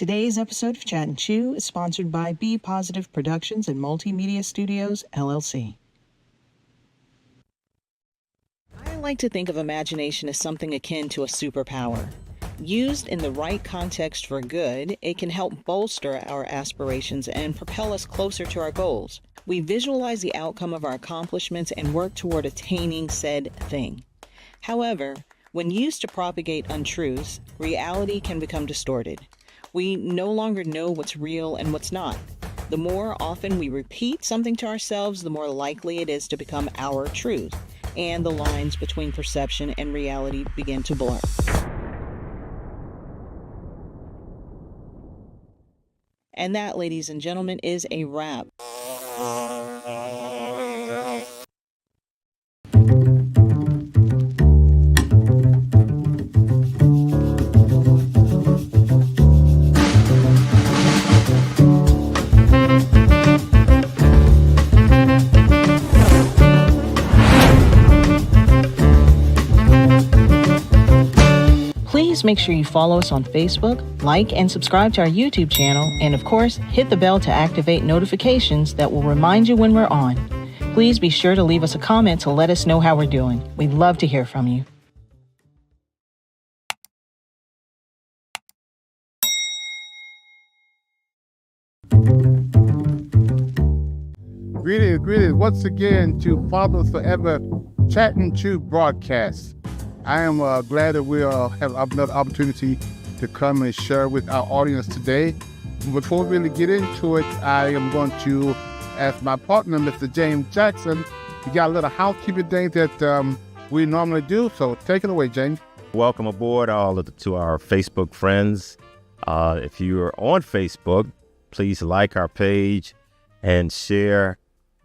Today's episode of Chat and Chew is sponsored by Be Positive Productions and Multimedia Studios, LLC. I like to think of imagination as something akin to a superpower. Used in the right context for good, it can help bolster our aspirations and propel us closer to our goals. We visualize the outcome of our accomplishments and work toward attaining said thing. However, when used to propagate untruths, reality can become distorted. We no longer know what's real and what's not. The more often we repeat something to ourselves, the more likely it is to become our truth, and the lines between perception and reality begin to blur. And that, ladies and gentlemen, is a wrap. Please make sure you follow us on Facebook, like and subscribe to our YouTube channel, and of course, hit the bell to activate notifications that will remind you when we're on. Please be sure to leave us a comment to let us know how we're doing. We'd love to hear from you. Greetings once again to Fathers Forever Chat and Chew broadcast. I am glad that we have another opportunity to come and share with our audience today. Before we really get into it, I am going to ask my partner, Mr. James Jackson. We got a little housekeeping thing that we normally do, so take it away, James. Welcome aboard to our Facebook friends. If you are on Facebook, please like our page and share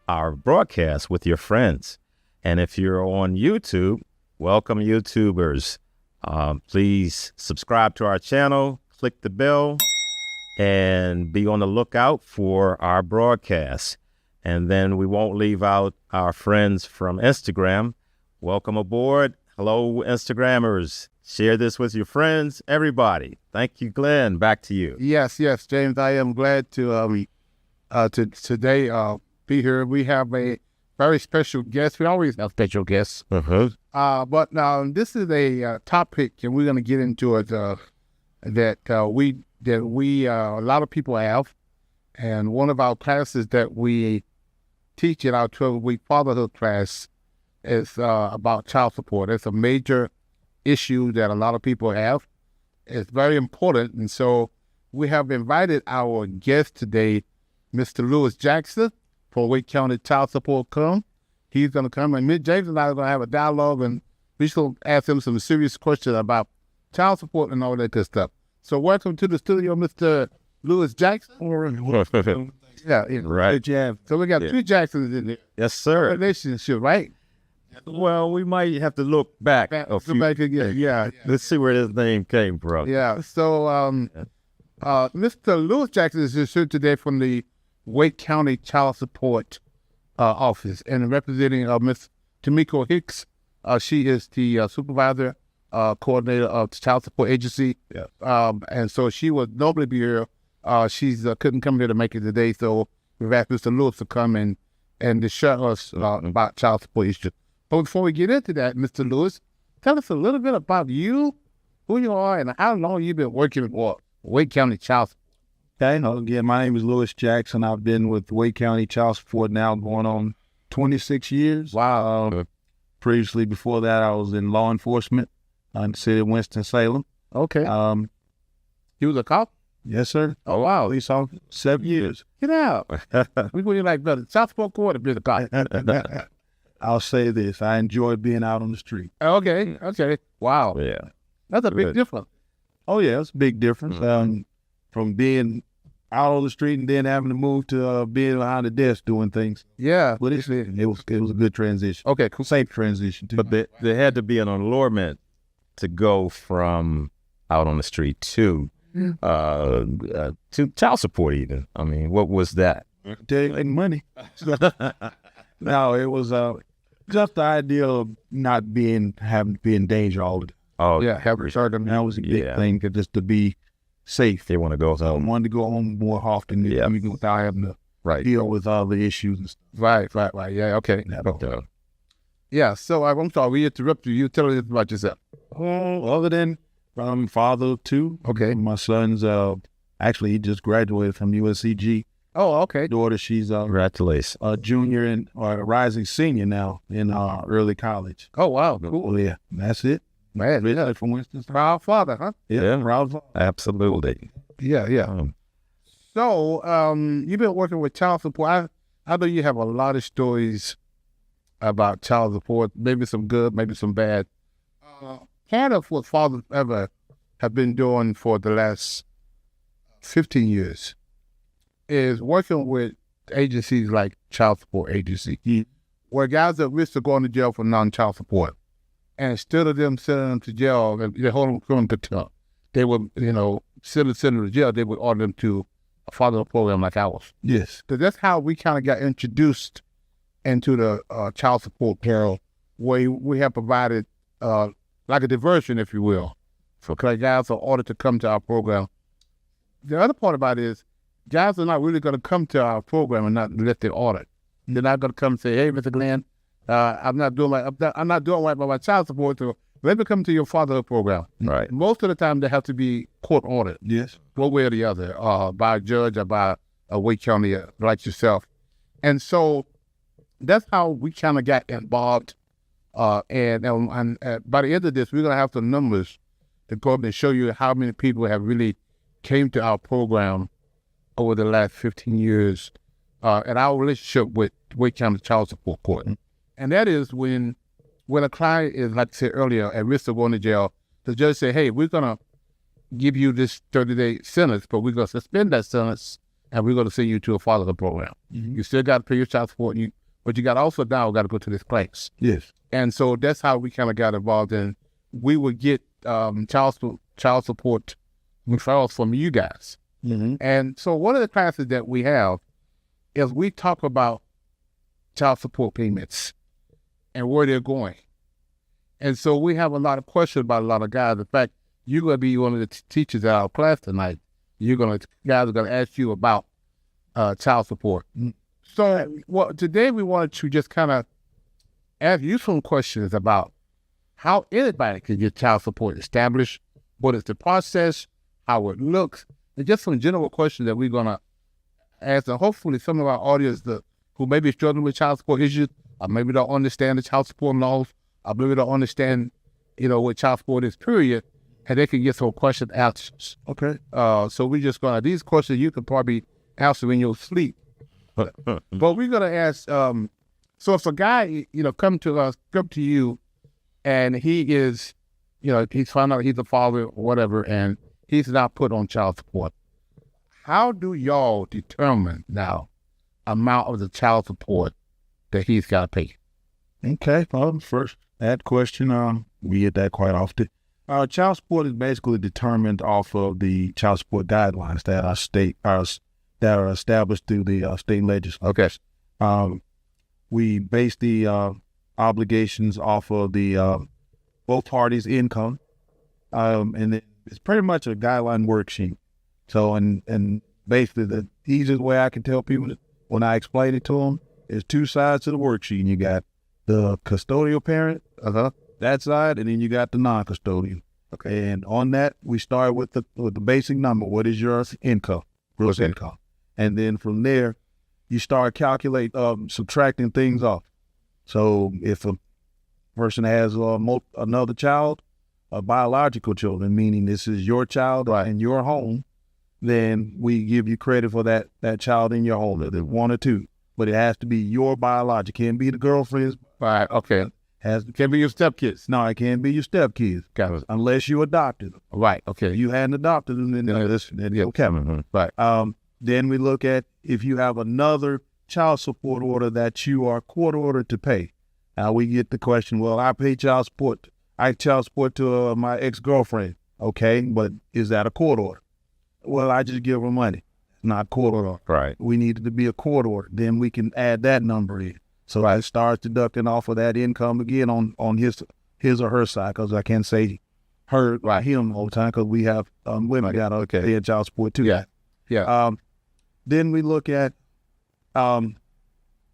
our broadcast with your friends. And if you're on YouTube, welcome YouTubers. Please subscribe to our channel, click the bell, and be on the lookout for our broadcasts. And then we won't leave out our friends from Instagram. Welcome aboard. Hello, Instagrammers. Share this with your friends, everybody. Thank you, Glenn. Back to you. Yes, James. I am glad to today be here. We have a very special guest. We always have special guests. But now this is a topic, and we're going to get into it that we a lot of people have, and one of our classes that we teach in our 12-week fatherhood class is about child support. It's a major issue that a lot of people have. It's very important, and so we have invited our guest today, Mr. Lewis Jackson from Wake County Child Support Com. He's going to come, and James and I are going to have a dialogue, and we're going to ask him some serious questions about child support and all that good stuff. So welcome to the studio, Mr. Lewis Jackson. Yeah, Right. So we got two Jacksons in there. Yes, sir. Relationship, right? Well, we might have to look back a few. Yeah. Let's see where this name came from. Yeah. So Mr. Lewis Jackson is here today from the Wake County Child Support office, and representing Miss Tamiko Hicks. She is the supervisor, coordinator of the Child Support Agency. Yeah. And so she would normally be here. She's couldn't come here to make it today, so we've asked Mr. Lewis to come and to share us about child support issues. But before we get into that, Mr. Lewis, tell us a little bit about you, who you are, and how long you've been working for Wake County Child Support. Okay, again, my name is Lewis Jackson. I've been with Wake County Child Support now going on 26 years. Wow. Previously, before that, I was in law enforcement in the city of Winston-Salem. Okay. You was a cop? Yes, sir. Oh, wow. At least 7 years. Get out. We were like, brother, Child Support Court, be the cop. I'll say this. I enjoy being out on the street. Okay. Wow. Yeah. That's a big difference. Oh, yeah, it's a big difference. From being out on the street and then having to move to being behind the desk doing things. Yeah. But it was a good transition. Okay, cool. Safe transition, too. But there had to be an allurement to go from out on the street to child support even. I mean, what was that? Taking money. No, it was just the idea of not having to be in danger all the time. Oh, Yeah, have retarded. That was a big thing, just to be safe. They want to go I home. wanted to go home more often without having to deal with all the issues and stuff. Right. Yeah, okay. Yeah, so I'm sorry, we interrupted you. Tell us about yourself. Other than I'm father of two. Okay. My son's actually he just graduated from USCG. Oh, okay. Daughter, she's Congratulations. a junior and or a rising senior now in early college. Oh, wow. Cool. Well, yeah, that's it. Man, yeah. From Winston. Proud father, huh? Yeah. Proud father. Absolutely. Yeah. So, you've been working with child support. I know you have a lot of stories about child support, maybe some good, maybe some bad. Part of what fathers ever have been doing for the last 15 years is working with agencies like child support agency, where guys at risk of going to jail for non-child support. And instead of them sending them to jail, and they hold them criminal contempt, they would, send them to jail, they would order them to a father program like ours. Yes. So that's how we kind of got introduced into the child support care, where we have provided like a diversion, if you will, for guys are ordered to come to our program. The other part about it is guys are not really going to come to our program and not let their order. They're not going to come and say, "Hey, Mr. Glenn, I'm not doing right by my child support, so let me come to your fatherhood program." Right. Most of the time, they have to be court ordered. Yes. One way or the other, by a judge or by a Wake County like yourself. And so that's how we kind of got involved. And by the end of this, we're going to have some numbers to go up and show you how many people have really came to our program over the last 15 years and our relationship with Wake County Child Support Court. And that is when a client is, like I said earlier, at risk of going to jail, the judge say, "Hey, we're going to give you this 30-day sentence, but we're going to suspend that sentence and we're going to send you to a fatherhood program. You still got to pay your child support, but you got also now got to go to this place." Yes. And so that's how we kind of got involved in. We would get child support referrals from you guys. And so one of the classes that we have is we talk about child support payments and where they're going. And so we have a lot of questions about a lot of guys. In fact, you're going to be one of the teachers at our class tonight. Guys are going to ask you about child support. So today we wanted to just kind of ask you some questions about how anybody can get child support established, what is the process, how it looks, and just some general questions that we're going to ask. And hopefully some of our audience who may be struggling with child support issues, or maybe don't understand the child support laws, or maybe don't understand, what child support is, period, and they can get some question answers. Okay. So we're just going to, these questions you can probably answer in your sleep. But we're going to ask, so if a guy, come to you, and he is, he's found out he's a father or whatever, and he's not put on child support, how do y'all determine now amount of the child support that he's got to pay? Okay. Well, first, that question, we get that quite often. Child support is basically determined off of the child support guidelines that are established through the state legislature. Okay. We base the obligations off of the both parties' income, and it's pretty much a guideline worksheet. So, and basically the easiest way I can tell people when I explain it to them is two sides to the worksheet. And you got the custodial parent, that side, and then you got the non-custodial. Okay. And on that, we start with the basic number. What is your income, gross income? And then from there, you start subtracting things off. So if a person has another child, biological children, meaning this is your child in your home, then we give you credit for that child in your home, either one or two. But it has to be your biological. Can't be the girlfriend's. Right. Okay. Can't be your stepkids. No, it can't be your stepkids. Got it. Unless you adopted them. Right. Okay. If you hadn't adopted them, then okay. Right. Then we look at if you have another child support order that you are court ordered to pay. Now we get the question, well, I pay child support. I child support to my ex-girlfriend. Okay, but is that a court order? Well, I just give her money. Not court order. Right. We need it to be a court order. Then we can add that number in. So it starts deducting off of that income again on his or her side, because I can't say heard him all the time because we have women got to pay in child support too. Yeah. Then we look at the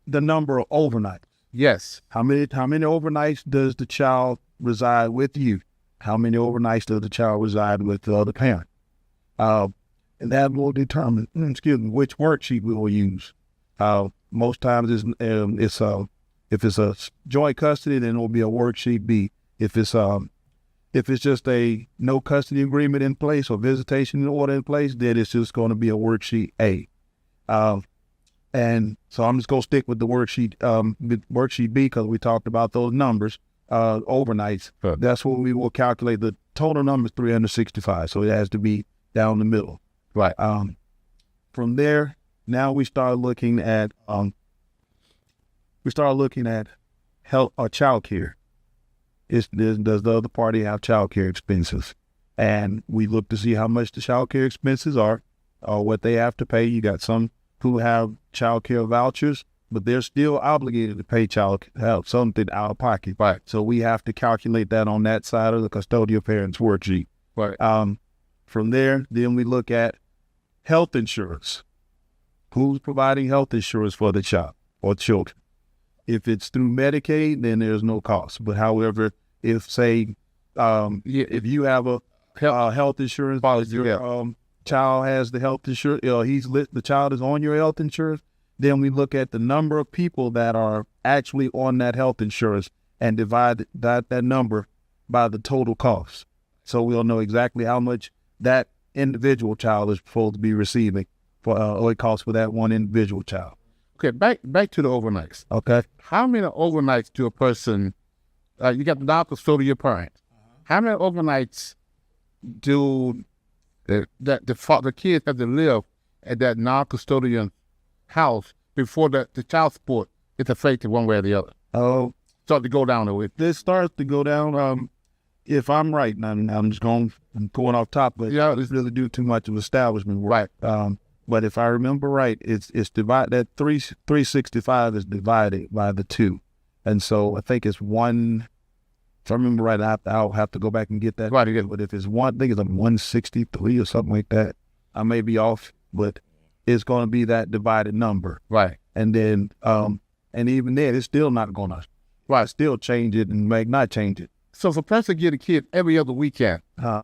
number of overnights. Yes. How many overnights does the child reside with you? How many overnights does the child reside with the other parent? And that will determine, which worksheet we will use. Most times if it's a joint custody, then it will be a worksheet B. If it's just a no custody agreement in place or visitation order in place, then it's just going to be a worksheet A. And so I'm just going to stick with the worksheet B because we talked about those numbers, overnights. Huh. That's what we will calculate. The total number is 365, so it has to be down the middle. Right. From there, now we start looking at health or child care. Does the other party have child care expenses? And we look to see how much the child care expenses are, or what they have to pay. You got some who have child care vouchers, but they're still obligated to pay something out of pocket. Right. So we have to calculate that on that side of the custodial parents worksheet. Right. From there, then we look at health insurance. Who's providing health insurance for the child or children? If it's through Medicaid, then there's no cost. But however, if if you have a health insurance policy, your child has the health insurance, the child is on your health insurance, then we look at the number of people that are actually on that health insurance and divide that number by the total cost. So we'll know exactly how much that individual child is supposed to be receiving or it costs for that one individual child. Okay, back to the overnights. Okay. How many overnights do a person, you got the non-custodial parent, how many overnights do the kids have to live at that non-custodian house before the child support is affected one way or the other? Oh, Start to go down the way. this starts to go down. If I'm right, and I'm going off top, but Yeah. let's really do too much of establishment work. Right. But if I remember right, it's divided. That 365 is divided by the 2, and so I think it's 1. If I remember right, I'll have to go back and get that. Right, yeah. But if it's 1, I think it's like 163 or something like that. I may be off, but it's going to be that divided number. Right. And then, and even then, it's still not going to still change it and not change it. So if a person get a kid every other weekend,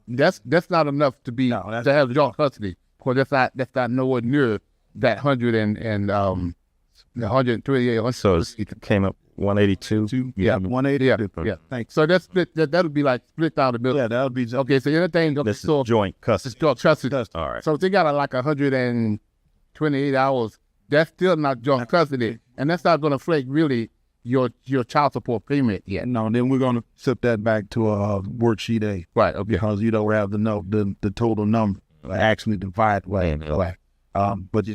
that's not enough to be to have joint custody. Because that's not nowhere near that 128. So it came up 182. Yeah, 180. Yeah. Thanks. So that's split. That'll be like split down the middle. Yeah, that would be Okay. So anything This so is joint custody. it's joint custody. All right. So if they got like 128 hours, that's still not joint custody, and that's not going to affect really your child support payment yet. No, then we're going to flip that back to a worksheet A. Right. Okay. Because you don't have the total number actually divide right. But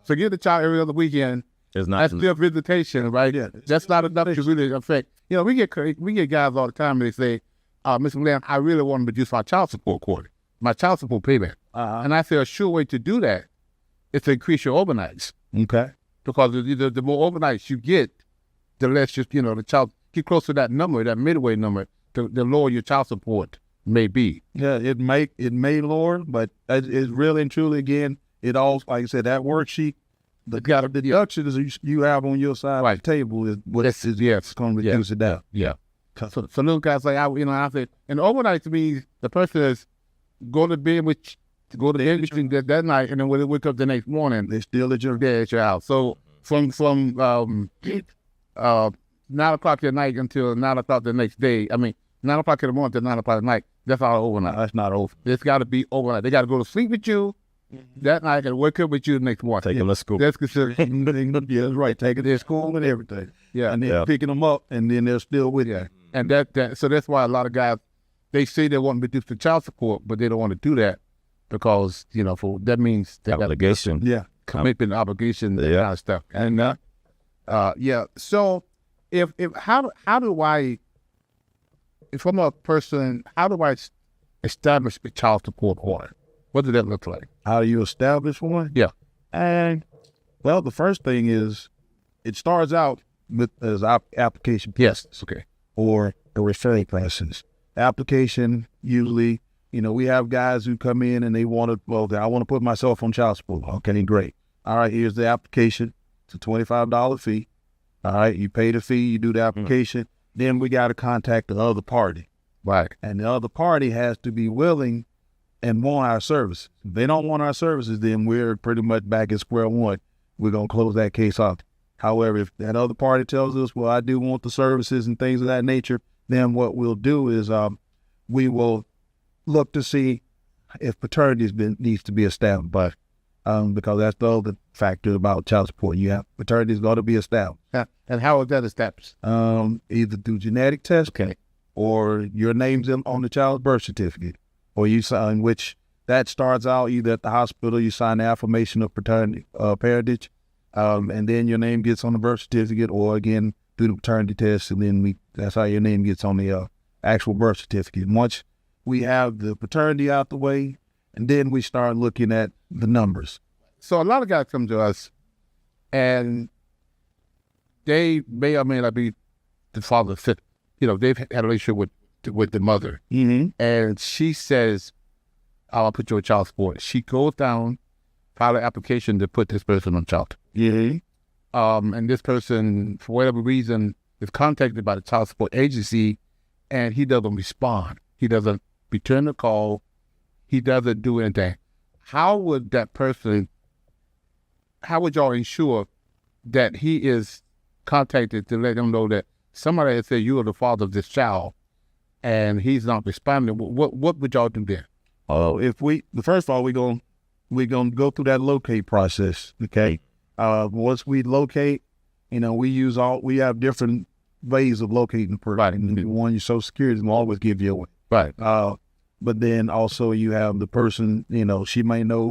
So get the child every other weekend. It's That's not. still visitation, right? Yeah. That's not enough to really affect. You know, we get guys all the time and they say, Mr. Lamb, I really want to reduce my child support quarter, my child support payment. And I say a sure way to do that is to increase your overnights. Okay. Because the more overnights you get, the less the child get close to that number, that midway number, the lower your child support may be. Yeah, it may lower, but it's really and truly, again, it all, like I said, that worksheet, the deductions you have on your side of the table is what it's going to reduce it down. Yeah. So little guys like I say, and overnight to me, the person is go to bed with that night, and then when they wake up the next morning, They're still at your house. So from 9 o'clock at night until 9 o'clock the next day. 9 o'clock in the morning to 9 o'clock at night. That's all overnight. That's not over. It's got to be overnight. They got to go to sleep with you that night and wake up with you the next morning. Take them to school. That's considered. Yeah, that's right. Taking their school and everything. Yeah. And then picking them up, and then they're still with you. And so that's why a lot of guys, they say they want to reduce the child support, but they don't want to do that because that means they got Obligation. Yeah. commitment, obligation, that kind of stuff. And So if I'm a person, how do I establish a child support order? What does that look like? how do you establish one? Yeah. And well, the first thing is it starts out with as application Yes. Okay. or the referring process. application usually, we have guys who come in and they want to, well, I want to put myself on child support. Okay, great. All right, here's the application. It's a $25 fee. All right, you pay the fee, you do the application. Then we got to contact the other party. Right. And the other party has to be willing and want our services. If they don't want our services, then we're pretty much back at square one. We're going to close that case off. However, if that other party tells us, well, I do want the services and things of that nature, then what we'll do is we will look to see if paternity needs to be established. But because that's the other factor about child support. You have paternity is going to be established. And how is that established? Either through genetic testing or your name's on the child's birth certificate, or you sign, which that starts out either at the hospital, you sign the affirmation of paternity, parentage, and then your name gets on the birth certificate, or again, through the paternity test, and then that's how your name gets on the actual birth certificate. And once we have the paternity out the way, and then we start looking at the numbers. So a lot of guys come to us, and they may or may not be the father. They've had a relationship with the mother, and she says, "I'll put you on child support." She goes down, file an application to put this person on child. And this person, for whatever reason, is contacted by the child support agency, and he doesn't respond. He doesn't return the call. He doesn't do anything. How would y'all ensure that he is contacted to let them know that somebody has said you are the father of this child and he's not responding? What would y'all do there? First of all, we're gonna go through that locate process. Okay. Once we locate, we have different ways of locating the person. Right. One, your Social Security will always give you away. Right. But then also you have the person, she may know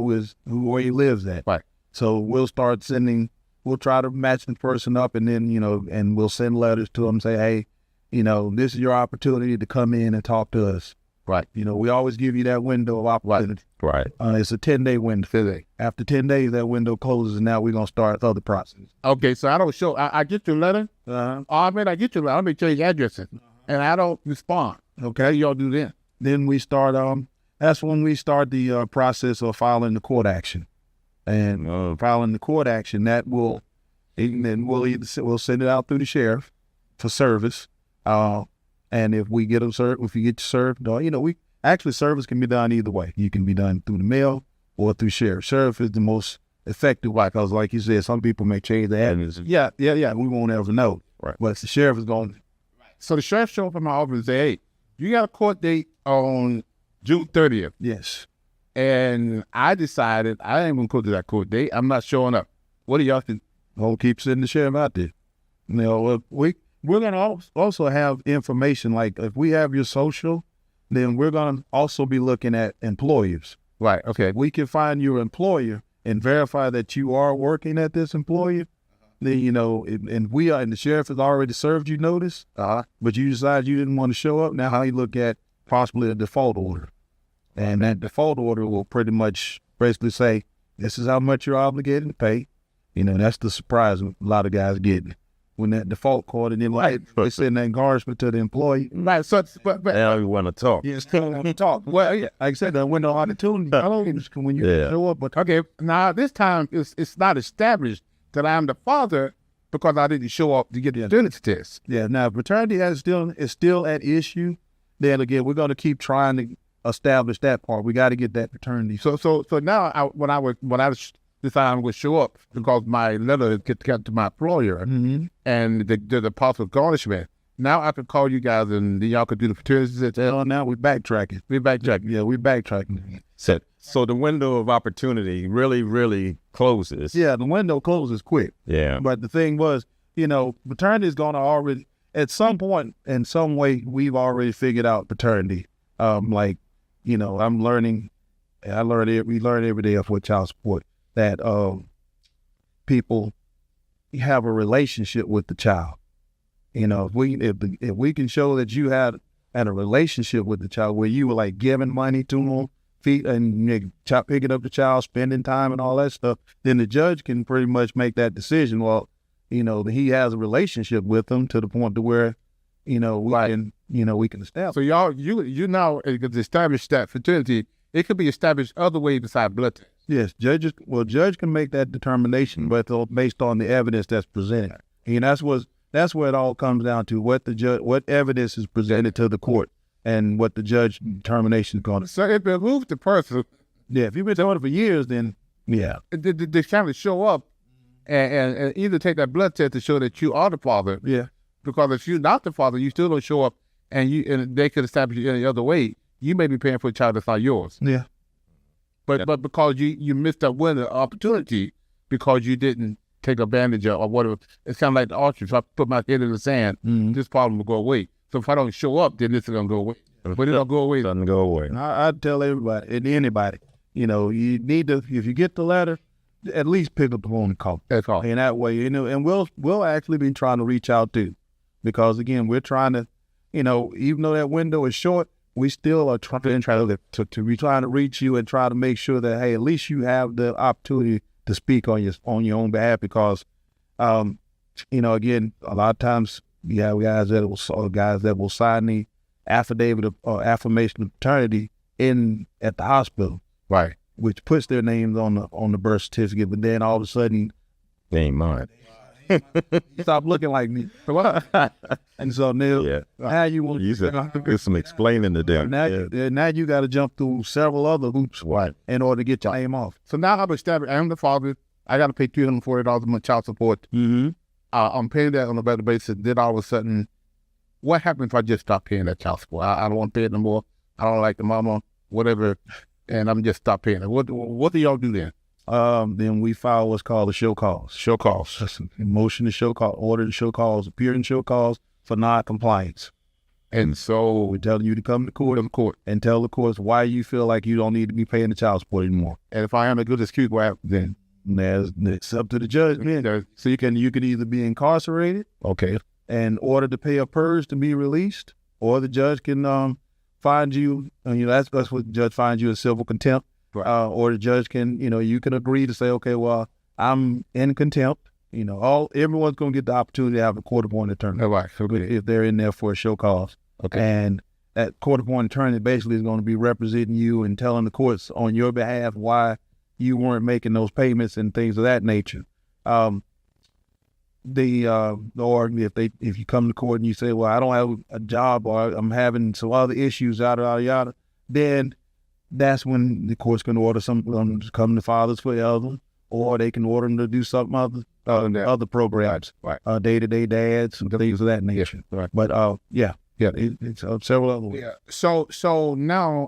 where he lives at. Right. So we'll try to match the person up, and then, and we'll send letters to them, say, hey, this is your opportunity to come in and talk to us. Right. We always give you that window of opportunity. Right. It's a 10-day window. After 10 days, that window closes, and now we're going to start other process. Okay, so I don't show, I get your letter. I get your letter. Let me change addresses, and I don't respond. Okay, y'all do that. Then we start, that's when we start the process of filing the court action. And filing the court action, we'll send it out through the sheriff for service. And if we get them served, if you get served, service can be done either way. You can be done through the mail or through sheriff. Sheriff is the most effective way, because like you said, some people may change the address. Yeah. We won't ever know. Right. But the sheriff is going. So the sheriff show up in my office and say, hey, you got a court date on June 30th. Yes. And I decided I ain't going to go to that court date. I'm not showing up. What do y'all think? We'll keep sending the sheriff out there. We're going to also have information, like if we have your social, then we're going to also be looking at employers. Right, okay. We can find your employer and verify that you are working at this employer. Then, and the sheriff has already served you notice, but you decided you didn't want to show up. Now, how you look at possibly a default order. And that default order will pretty much basically say, this is how much you're obligated to pay. That's the surprise a lot of guys get when that default court, and then they send that encouragement to the employee. Right. So, but they don't even want to talk. Yes, they don't want to talk. Well, like I said, that window of opportunity. When you show up, but okay. Now this time it's not established that I am the father because I didn't show up to get the paternity test. Yeah. Now paternity is still at issue. Then again, we're going to keep trying to establish that part. We got to get that paternity. So now when I decided I would show up because my letter got to my employer and the possible garnishment. Now I can call you guys and then y'all could do the paternity test. Now we're backtracking. Yeah, we're backtracking. So the window of opportunity really, really closes. Yeah, the window closes quick. Yeah. But the thing was, paternity is going to already, at some point, in some way, we've already figured out paternity. I'm learning, we learn every day with child support that people have a relationship with the child. If we can show that you had a relationship with the child where you were like giving money to them, picking up the child, spending time and all that stuff, then the judge can pretty much make that decision. Well, he has a relationship with them to the point to where, we can establish. So you now could establish that fertility. It could be established other ways besides blood tests. Yes, judge can make that determination, but based on the evidence that's presented. And that's what it all comes down to: what evidence is presented to the court, and what the judge determination is going to. So if it behooves the person, if you've been doing it for years, then they kind of show up and either take that blood test to show that you are the father. Yeah, because if you're not the father, you still don't show up, and they could establish you any other way. You may be paying for a child that's not yours. Yeah. But because you missed that window opportunity because you didn't take advantage of or whatever. It's kind of like the archer. If I put my head in the sand, this problem will go away. So if I don't show up, then this is going to go away. But it don't go away. Doesn't go away. I'd tell everybody and anybody, you need to, if you get the letter, at least pick up the phone and call. That's all. And that way, and we'll actually be trying to reach out too. Because again, we're trying to, even though that window is short, we still are trying to reach you and try to make sure that, hey, at least you have the opportunity to speak on your own behalf. Because, again, a lot of times you have guys that will sign the affidavit or affirmation of paternity at the hospital, right? Which puts their names on the birth certificate, but then all of a sudden they ain't mine. Stop looking like me. And so now you want to do some explaining to them. Now you got to jump through several other hoops in order to get your name off. So now I'm established. I'm the father. I got to pay $340 a month child support. Mm-hmm. I'm paying that on a better basis. Then all of a sudden, what happens if I just stop paying that child support? I don't want to pay it no more. I don't like the mama, whatever, and I'm just stop paying it. What do y'all do then? Then we file what's called a show cause. Show cause. That's a motion to show cause, order to show cause, appear in show cause for non-compliance. And so we're telling you to come to court and tell the courts why you feel like you don't need to be paying the child support anymore. And if I am a good excuse, what happens then? It's up to the judge. So you can either be incarcerated, okay, and order to pay a purge to be released, or the judge can find you. That's what the judge finds you in civil contempt. Right. Or the judge can, you can agree to say, okay, well, I'm in contempt. Everyone's going to get the opportunity to have a court-appointed attorney. Right. If they're in there for a show cause. Okay. And that court-appointed attorney basically is going to be representing you and telling the courts on your behalf why you weren't making those payments and things of that nature. Or if you come to court and you say, well, I don't have a job, or I'm having some other issues, yada, yada, then that's when the court's going to order some to come to Fathers Forever, or they can order them to do something other programs, right? Day-to-day dads and things of that nature. Yeah, right. But it's several other ways. Yeah. So now,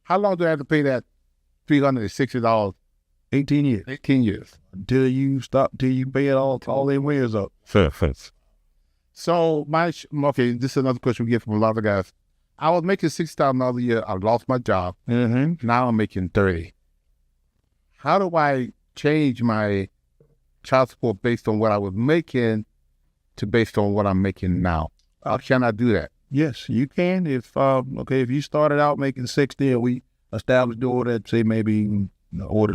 how long do I have to pay that $360? 18 years. 18 years. Till you pay it all their wares up. So this is another question we get from a lot of guys. I was making $60,000 a year. I lost my job. Mm-hmm. Now I'm making $30,000. How do I change my child support based on what I was making to based on what I'm making now? How can I do that? Yes, you can. If you started out making $60,000, and we established the order at say maybe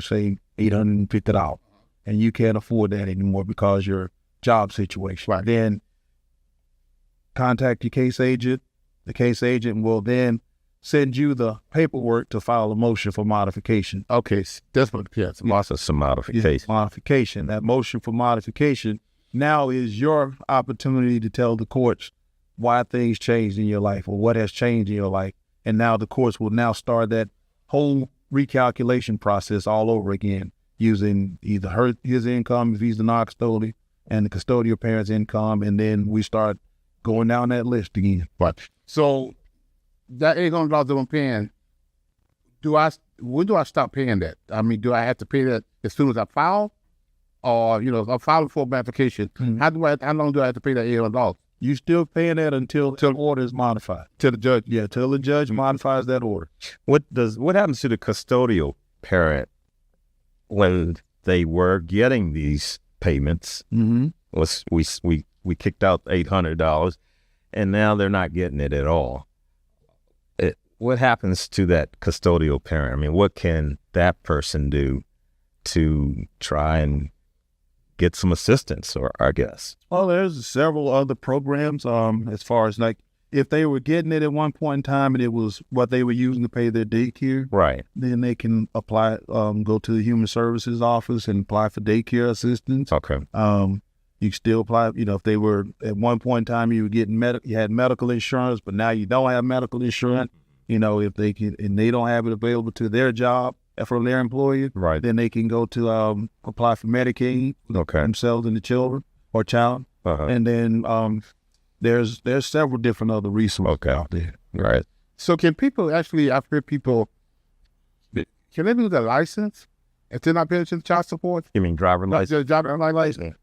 say $850, and you can't afford that anymore because your job situation. Right. Then contact your case agent. The case agent will then send you the paperwork to file a motion for modification. Okay, that's what, yes. Some modification. Modification. That motion for modification now is your opportunity to tell the courts why things changed in your life or what has changed in your life. And now the courts will now start that whole recalculation process all over again using either his income, if he's the non-custodial, and the custodial parent's income, and then we start going down that list again. Right. So that $800 that I'm paying, when do I stop paying that? I mean, do I have to pay that as soon as I file? Or, if I'm filing for modification, how long do I have to pay that $800? You still paying that until the order is modified. Till the judge? Yeah, till the judge modifies that order. What happens to the custodial parent when they were getting these payments? Mm-hmm. We kicked out $800, and now they're not getting it at all. What happens to that custodial parent? I mean, what can that person do to try and get some assistance, or I guess. Well, there's several other programs. As far as like if they were getting it at one point in time and it was what they were using to pay their daycare, Right. then they can apply. Go to the Human Services office and apply for daycare assistance. Okay. You can still apply. You know, if they were at one point in time you were getting you had medical insurance, but now you don't have medical insurance. You know, if they can and they don't have it available to their job from their employer, Right. then they can go to apply for Medicaid Okay. themselves and the children or child. Uh-huh. And then there's several different other resources out there. Right. So can people actually, I've heard people, can they lose their license if they're not paying attention to child support? You mean driver license? Just driver license.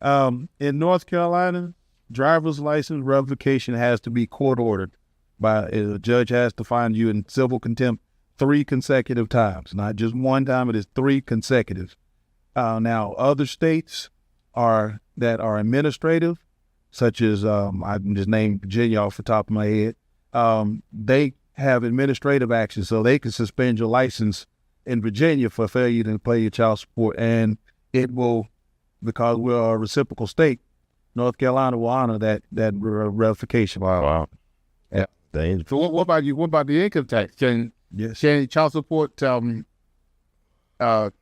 In North Carolina, driver's license revocation has to be court ordered. A judge has to find you in civil contempt 3 consecutive times, not just one time. It is 3 consecutive. Now, other states that are administrative, such as I can just name Virginia off the top of my head. They have administrative action, so they can suspend your license in Virginia for failure to pay your child support, and it will, because we're a reciprocal state, North Carolina will honor that revocation. Wow. Yeah. Dangerous. So what about you? What about the income tax? Can child support take the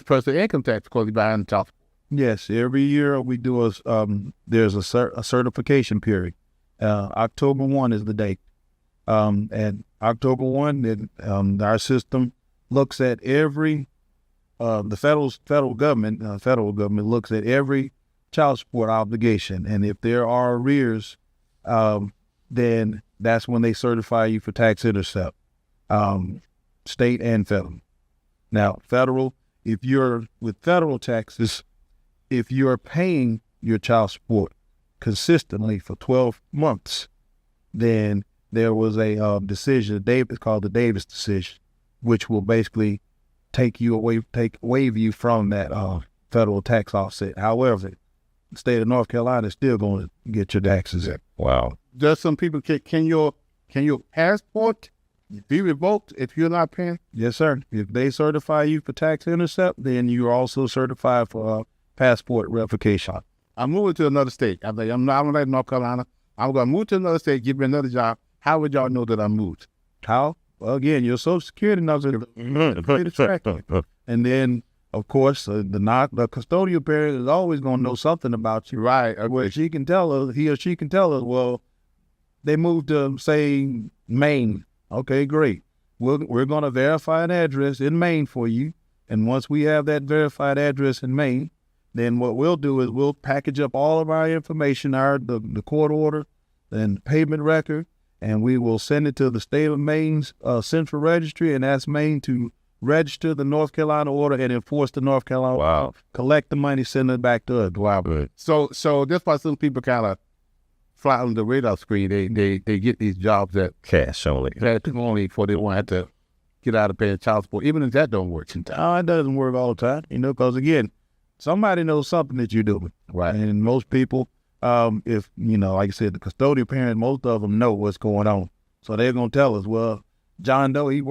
person's income tax because he's behind the child support? Yes, every year we do there's a certification period. October 1 is the date. And October 1, our system looks at every, the federal government looks at every child support obligation. And if there are arrears, then that's when they certify you for tax intercept, state and federal. Now, federal, if you're with federal taxes, if you're paying your child support consistently for 12 months, then there was a decision, it's called the Davis decision, which will basically waive you from that federal tax offset. However, the state of North Carolina is still going to get your taxes in. Wow. Does some people can your passport be revoked if you're not paying? Yes, sir. If they certify you for tax intercept, then you're also certified for passport revocation. I'm moving to another state. I'm not in North Carolina. I'm going to move to another state, give me another job. How would y'all know that I moved? How? Well, again, your Social Security number is tracking. And then, of course, the custodial parent is always going to know something about you. Right. Where he or she can tell us, well, they moved to, say, Maine. Okay, great. We're going to verify an address in Maine for you. And once we have that verified address in Maine, then what we'll do is we'll package up all of our information, the court order and the payment record, and we will send it to the state of Maine's central registry and ask Maine to register the North Carolina order and enforce the North Carolina order. Collect the money, send it back to us. Wow. Good. So that's why some people kind of fly on the radar screen. They get these jobs that Cash only. Before they won't have to get out of paying child support, even if that don't work sometimes. No, it doesn't work all the time, because again, somebody knows something that you're doing. Right. And most people, if, like I said, the custodial parent, most of them know what's going on. So they're going to tell us, well, John Doe, he's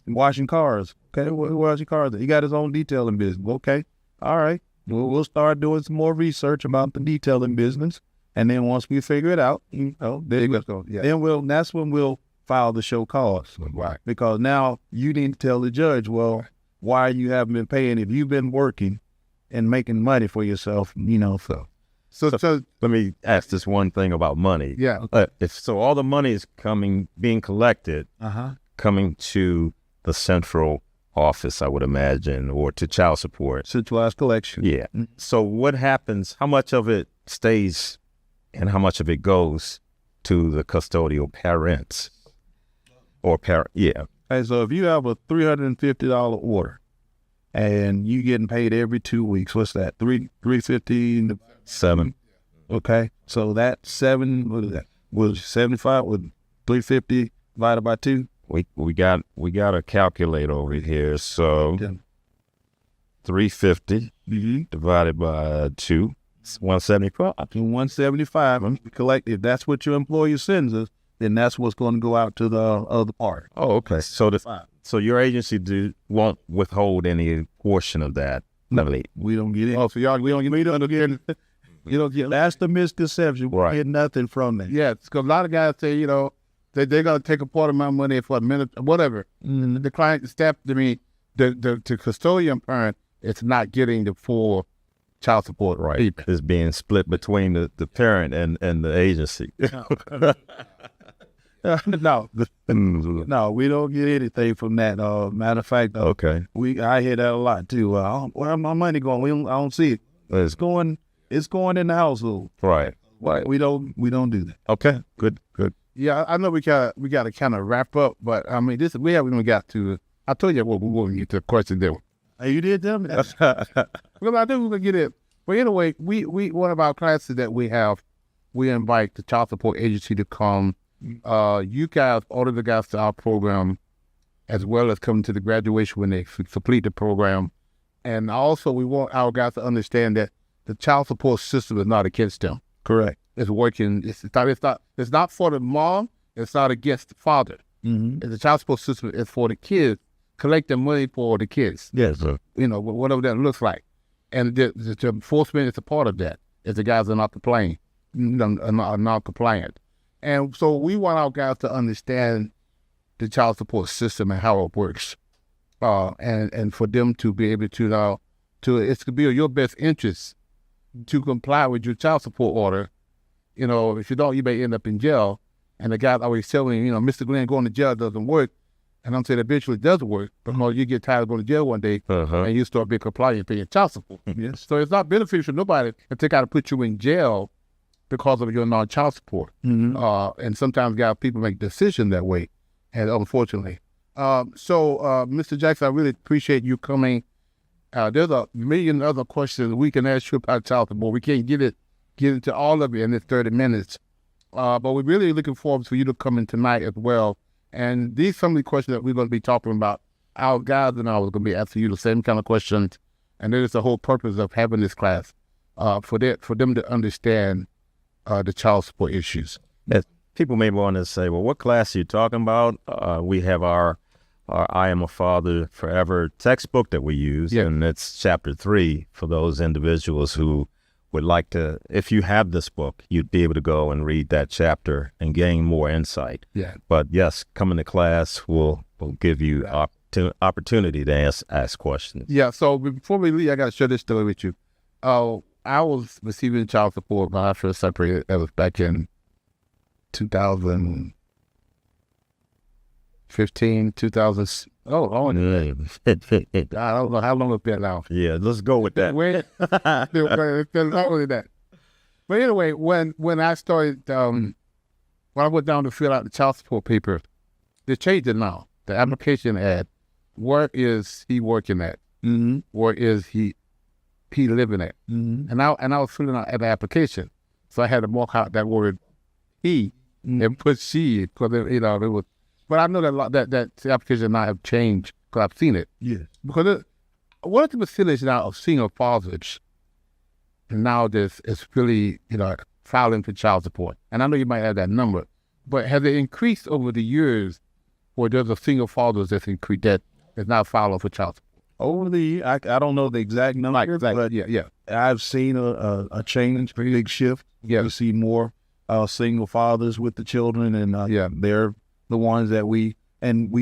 washing cars. Okay, washing cars. He got his own detailing business. Okay, all right. We'll start doing some more research about the detailing business. And then once we figure it out, then that's when we'll file the show cause. Right. Because now you need to tell the judge, well, why you haven't been paying if you've been working and making money for yourself, So let me ask this one thing about money. Yeah. If all the money is being collected, coming to the central office, I would imagine, or to child support. Centralized collection. Yeah. So what happens, how much of it stays and how much of it goes to the custodial parents or parent? Yeah. Hey, so if you have a $350 order and you getting paid every 2 weeks, what's that? $350? 7. Okay. So that 7, what is that? Was 75 with 350 divided by 2? We got a calculator over here. So 350 divided by 2, it's 175. 175. Collect, if that's what your employer sends us, then that's what's going to go out to the other party. Oh, okay. So your agency won't withhold any portion of that No, We don't get it. Oh, so y'all, we don't get you don't get. That's the misconception. We Right. get nothing from that. Yeah, because a lot of guys say, they're going to take a part of my money for a minute, whatever. The client, the staff, the custodian parent is not getting the full child support. right. It's being split between the parent and the agency. No, no, we don't get anything from that. Matter of fact, Okay. I hear that a lot too. Where my money going? I don't see it. It's going in the household. Right. Right. We don't do that. Okay. Good. Yeah, I know we got to kind of wrap up, but I mean, we haven't even got to. I told you what we were going to get to the question there. Hey, you did tell me that. Well, I think we're going to get it. But anyway, we one of our classes that we have, we invite the child support agency to come. You guys, all of the guys to our program, as well as come to the graduation when they complete the program. And also, we want our guys to understand that the child support system is not against them. Correct. It's working. It's not for the mom. It's not against the father. Mm-hmm. The child support system is for the kids, collecting money for the kids. Yes, sir. Whatever that looks like. And the enforcement is a part of that. If the guys are not compliant, are not compliant. And so we want our guys to understand the child support system and how it works, and for them to be able to it could be in your best interest to comply with your child support order. If you don't, you may end up in jail. And the guy's always telling you, Mr. Glenn, going to jail doesn't work. And I'm saying eventually it does work because you get tired of going to jail one day and you start being compliant paying child support. Yes. So it's not beneficial to nobody if they got to put you in jail because of your non-child support. Mm-hmm. And sometimes people make decisions that way, and unfortunately. Mr. Jackson, I really appreciate you coming. There's a million other questions we can ask you about child support. We can't get into all of it in this 30 minutes. But we're really looking forward for you to come in tonight as well. And these some of the questions that we're going to be talking about. Our guys and I are going to be asking you the same kind of questions. And that is the whole purpose of having this class, for them to understand the child support issues. People may want to say, well, what class are you talking about? We have our I Am a Father Forever textbook that we use, and it's chapter 3 for those individuals who would like to. If you have this book, you'd be able to go and read that chapter and gain more insight. Yeah. But yes, coming to class will give you opportunity to ask questions. Yeah, so before we leave, I got to share this story with you. I was receiving child support when I first separated. That was back in 2015, 2000. I don't know how long it's been now. Yeah, let's go with that. It's been longer than that. But anyway, when I started, when I went down to fill out the child support paper, they changed it now. The application ad, where is he working at? Mm-hmm. Where is he living at? Mm-hmm. And I was filling out an application, so I had to mark out that word he and put she because it was. But I know that the application now have changed because I've seen it. Yeah. Because one of the facilities now of single fathers, and now it's really filing for child support. And I know you might have that number, but has it increased over the years, where there's a single fathers that's increased that is now filing for child support? Over the year, I don't know the exact number, but yeah. I've seen a change, a big shift. Yeah. We see more single fathers with the children, and they're the ones that we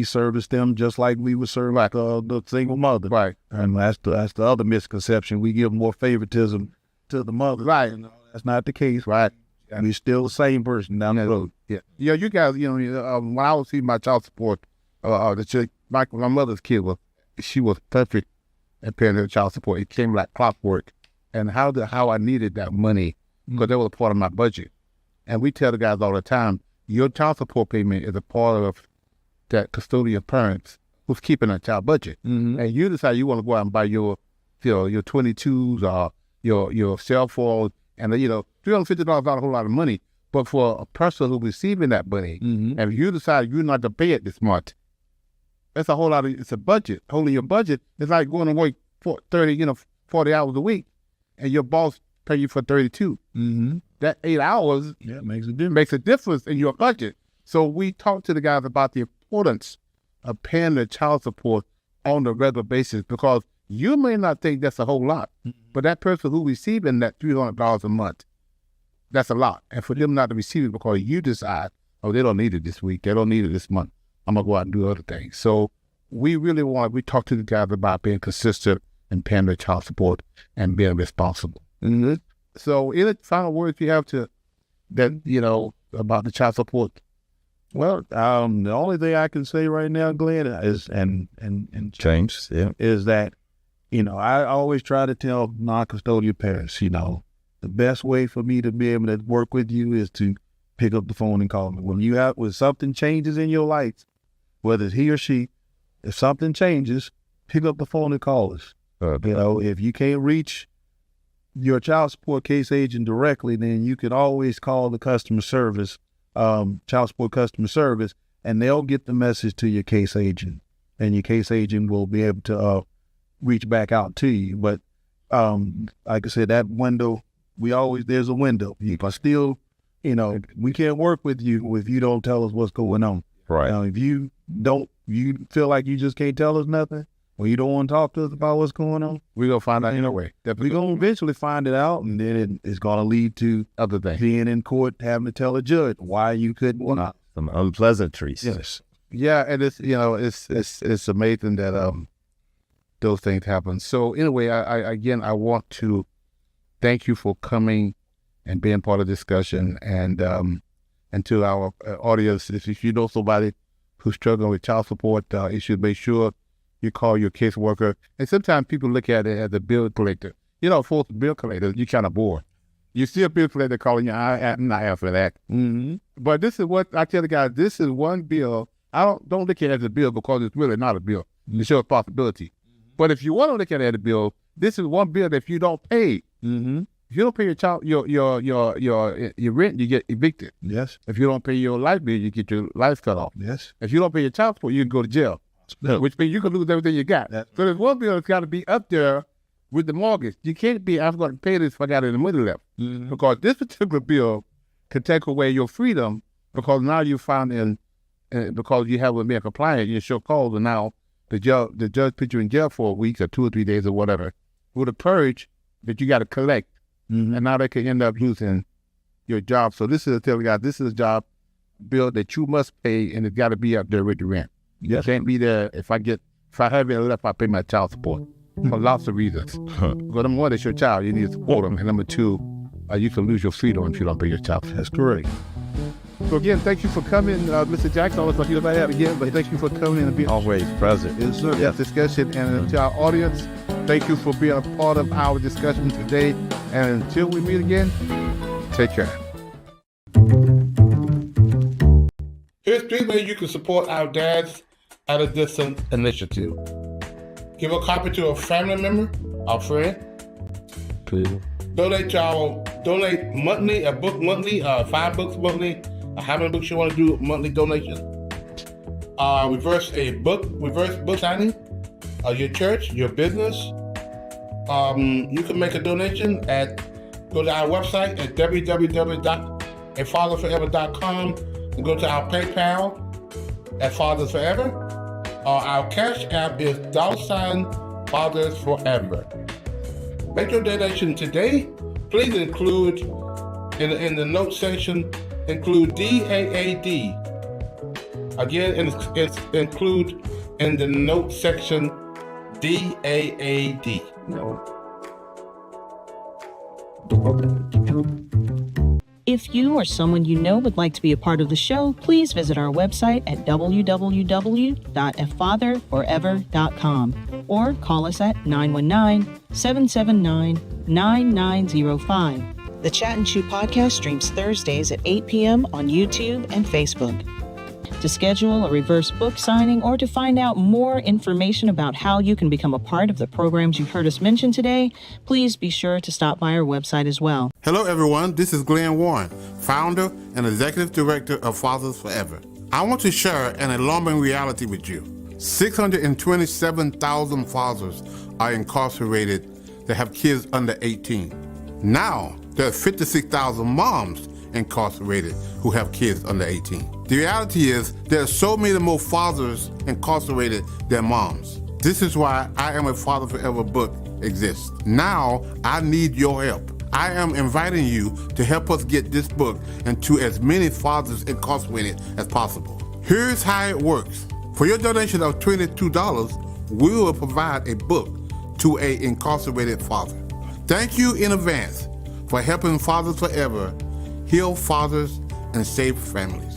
service them just like we would serve the single mother. Right. And that's the other misconception. We give more favoritism to the mother. Right. That's not the case. Right. We're still the same person down the road. Yeah. Yeah, you guys, when I was seeing my child support, my mother's kid she was perfect at paying her child support. It came like clockwork. And how I needed that money, because that was a part of my budget. And we tell the guys all the time, your child support payment is a part of that custodial parents who's keeping a child budget. Mm-hmm. And you decide you want to go out and buy your 22s or your cell phone, and $350 is not a whole lot of money. But for a person who's receiving that money, and if you decide you're not to pay it this month, that's a whole lot it's a budget. Holding your budget is like going to work for 40 hours a week, and your boss pay you for 32. Mm-hmm. That 8 hours makes a difference. Makes a difference in your budget. So we talk to the guys about the importance of paying the child support on a regular basis, because You may not think that's a whole lot, but that person who receiving that $300 a month, that's a lot. And for them not to receive it because you decide, oh, they don't need it this week, they don't need it this month, I'm going to go out and do other things. So we talk to the guys about being consistent and paying their child support and being responsible. Mm-hmm. So any final words you have about the child support? Well, the only thing I can say right now, Glenn, is and James, is that, I always try to tell non-custodial parents, the best way for me to be able to work with you is to pick up the phone and call me. When something changes in your life, whether it's he or she, if something changes, pick up the phone and call us. If you can't reach your child support case agent directly, then you can always call the customer service, child support customer service, and they'll get the message to your case agent, and your case agent will be able to reach back out to you. But like I said, that window, there's a window. If I still, we can't work with you if you don't tell us what's going on. Right. If you feel like you just can't tell us nothing, or you don't want to talk to us about what's going on, we're going to find out anyway. We're going to eventually find it out, and then it's going to lead to other things. Being in court, having to tell a judge why you couldn't. Some unpleasantries. Yes. Yeah, and it's amazing that those things happen. So anyway, I want to thank you for coming and being part of the discussion, and to our audience, if you know somebody who's struggling with child support, you should make sure you call your caseworker. And sometimes people look at it as a bill collector. For a bill collector, you're kind of bored. You see a bill collector calling you, I'm not here for that. Mm-hmm. But this is what I tell the guys, this is one bill. Don't look at it as a bill because it's really not a bill. It shows possibility. Mm-hmm. But if you want to look at it as a bill, this is one bill that if you don't pay, mm-hmm. If you don't pay your child, your rent, you get evicted. Yes. If you don't pay your light bill, you get your lights cut off. Yes. If you don't pay your child support, you can go to jail. No. Which means you can lose everything you got. So there's one bill that's got to be up there with the mortgage. You can't be, I'm going to pay this if I got it in the middle left. Mm-hmm. Because this particular bill can take away your freedom because now you found because you haven't been compliant, you show cause, and now the judge put you in jail for a week or 2 or 3 days or whatever with a purge that you got to collect. Mm-hmm. And now they can end up losing your job. So this is a job bill that you must pay, and it's got to be up there with the rent. Yes. It can't be there. If I have it left, I pay my child support for lots of reasons. Because number one, it's your child, you need to support them, and number two, you can lose your freedom if you don't pay your child support. That's correct. So again, thank you for coming, Mr. Jackson. I was talking about that again, but thank you for coming and being always present. Yes, sir. Yes, discussion, and to our audience, thank you for being a part of our discussion today. And until we meet again, take care. Here's 3 ways you can support our Dads at a Distance initiative. Give a copy to a family member, a friend. Please. Donate monthly, a book monthly, 5 books monthly, how many books you want to do monthly donation. Reverse book signing, your church, your business. You can make a donation go to our website at www.afatherforever.com and go to our PayPal at Fathers Forever. Our Cash App is $Fathers Forever. Make your donation today. Please include in the note section, include DAAD. Again, it's include in the note section DAAD. If you or someone you know would like to be a part of the show, please visit our website at www.afatherforever.com or call us at 919-779-9905. The Chat and Chew podcast streams Thursdays at 8 p.m. on YouTube and Facebook. To schedule a reverse book signing or to find out more information about how you can become a part of the programs you've heard us mention today, please be sure to stop by our website as well. Hello, everyone. This is Glenn Warren, founder and executive director of Fathers Forever. I want to share an alarming reality with you. 627,000 fathers are incarcerated that have kids under 18. Now, there are 56,000 moms incarcerated who have kids under 18. The reality is there are so many more fathers incarcerated than moms. This is why I Am a Father Forever book exists. Now, I need your help. I am inviting you to help us get this book into as many fathers incarcerated as possible. Here's how it works. For your donation of $22, we will provide a book to an incarcerated father. Thank you in advance for helping Fathers Forever heal fathers and save families.